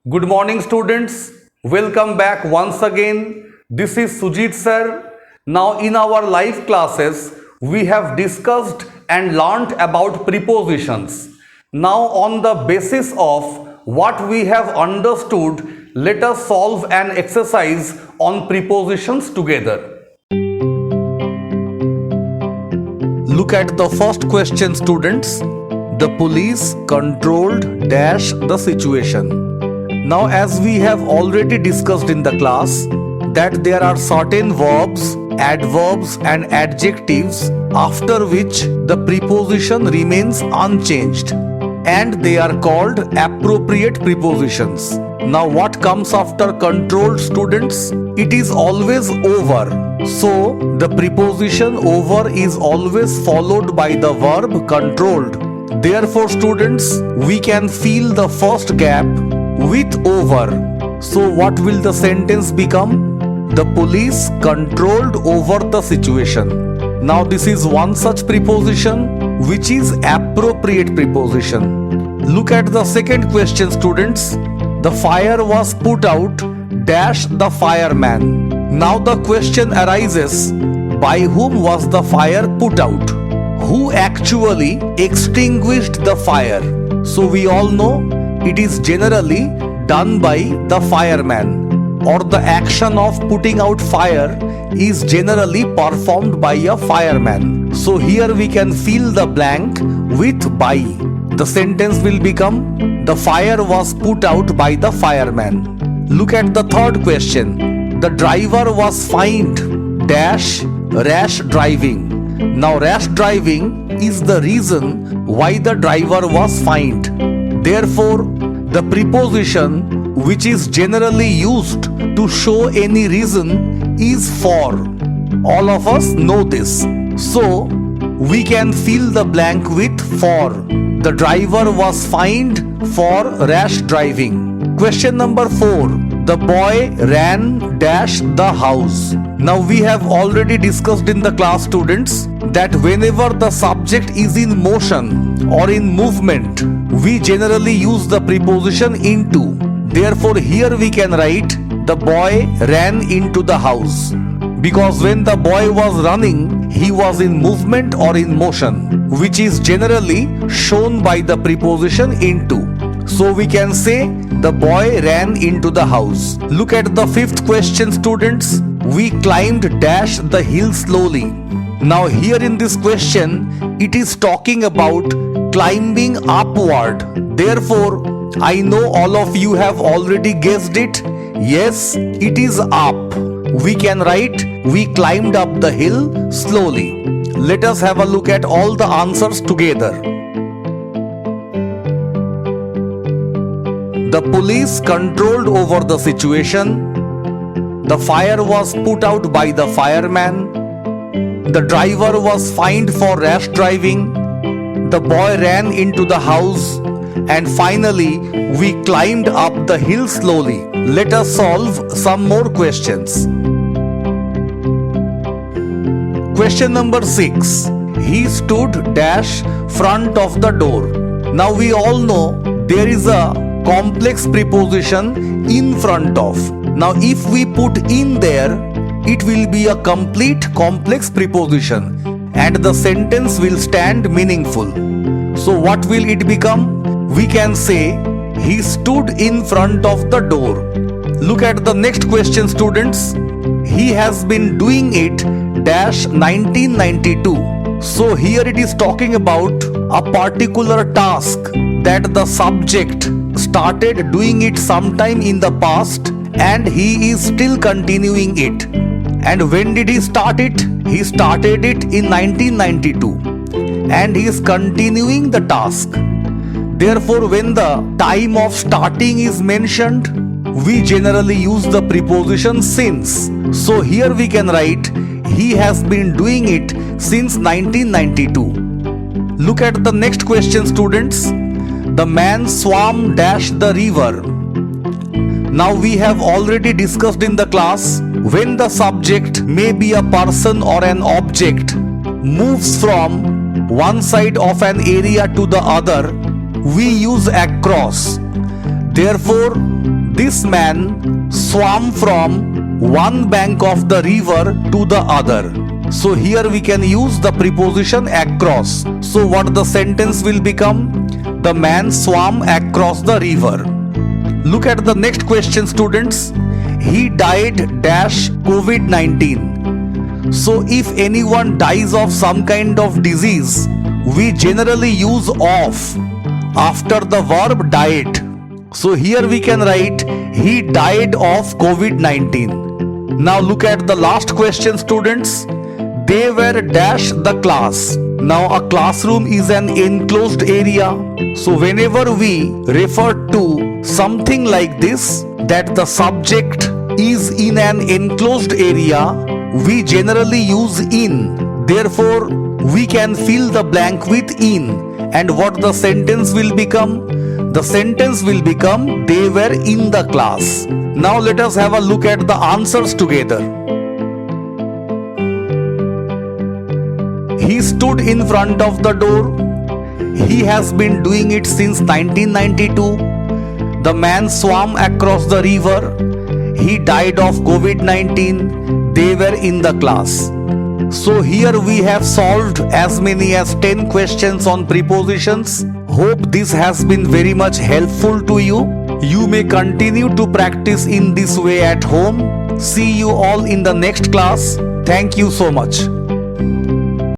Good morning, students. Welcome back once again. This is Sujit sir. Now, in our live classes, we have discussed and learnt about prepositions. Now, on the basis of what we have understood, let us solve an exercise on prepositions together. Look at the first question, students. The police controlled dash the situation. Now, as we have already discussed in the class, that there are certain verbs, adverbs and adjectives after which the preposition remains unchanged, and they are called appropriate prepositions. Now, what comes after controlled, students? It is always over. So, the preposition over is always followed by the verb controlled. Therefore, students, we can fill the first gap with over. So what will the sentence become? The police controlled over the situation. Now this is one such preposition which is appropriate preposition. Look at the second question, students. The fire was put out dash the fireman. Now the question arises, by whom was the fire put out? Who actually extinguished the fire? So we all know it is generally done by the fireman, or the action of putting out fire is generally performed by a fireman. So here we can fill the blank with by. The sentence will become, the fire was put out by the fireman. Look at the third question. The driver was fined dash rash driving. Now rash driving is the reason why the driver was fined. Therefore, the preposition which is generally used to show any reason is for. All of us know this. So, we can fill the blank with for. The driver was fined for rash driving. Question number 4. The boy ran dash the house. Now we have already discussed in the class, students, that whenever the subject is in motion or in movement, we generally use the preposition into. Therefore, here we can write, the boy ran into the house. Because when the boy was running, he was in movement or in motion, which is generally shown by the preposition into. So we can say, the boy ran into the house. Look at the fifth question, students. We climbed dash the hill slowly. Now here in this question, it is talking about climbing upward. Therefore, I know all of you have already guessed it. Yes, it is up. We can write, we climbed up the hill slowly. Let us have a look at all the answers together. The police controlled over the situation. The fire was put out by the fireman. The driver was fined for rash driving. The boy ran into the house. And finally, we climbed up the hill slowly. Let us solve some more questions. Question number 6. He stood dash front of the door. Now we all know there is a complex preposition in front of. Now if we put in there, it will be a complete complex preposition and the sentence will stand meaningful. So what will it become? We can say, he stood in front of the door. Look at the next question, students. He has been doing it dash 1992. So here it is talking about a particular task that the subject started doing it sometime in the past and he is still continuing it. And when did he start it? He started it in 1992 and he is continuing the task. Therefore, when the time of starting is mentioned, we generally use the preposition since. So here we can write, he has been doing it since 1992. Look at the next question, students. The man swam dash the river. Now we have already discussed in the class, when the subject, may be a person or an object, moves from one side of an area to the other, we use across. Therefore, this man swam from one bank of the river to the other. So here we can use the preposition across. So what the sentence will become? The man swam across the river. Look at the next question, students. He died dash COVID-19. So if anyone dies of some kind of disease, we generally use of after the verb died. So here we can write he died of COVID-19. Now look at the last question, students. They were dash the class. Now a classroom is an enclosed area. So whenever we refer to something like this, that the subject is in an enclosed area, we generally use in. Therefore, we can fill the blank with in. And what the sentence will become? The sentence will become they were in the class. Now let us have a look at the answers together. He stood in front of the door. He has been doing it since 1992. The man swam across the river. He died of COVID-19. They were in the class. So here we have solved as many as 10 questions on prepositions. Hope this has been very much helpful to you. You may continue to practice in this way at home. See you all in the next class. Thank you so much.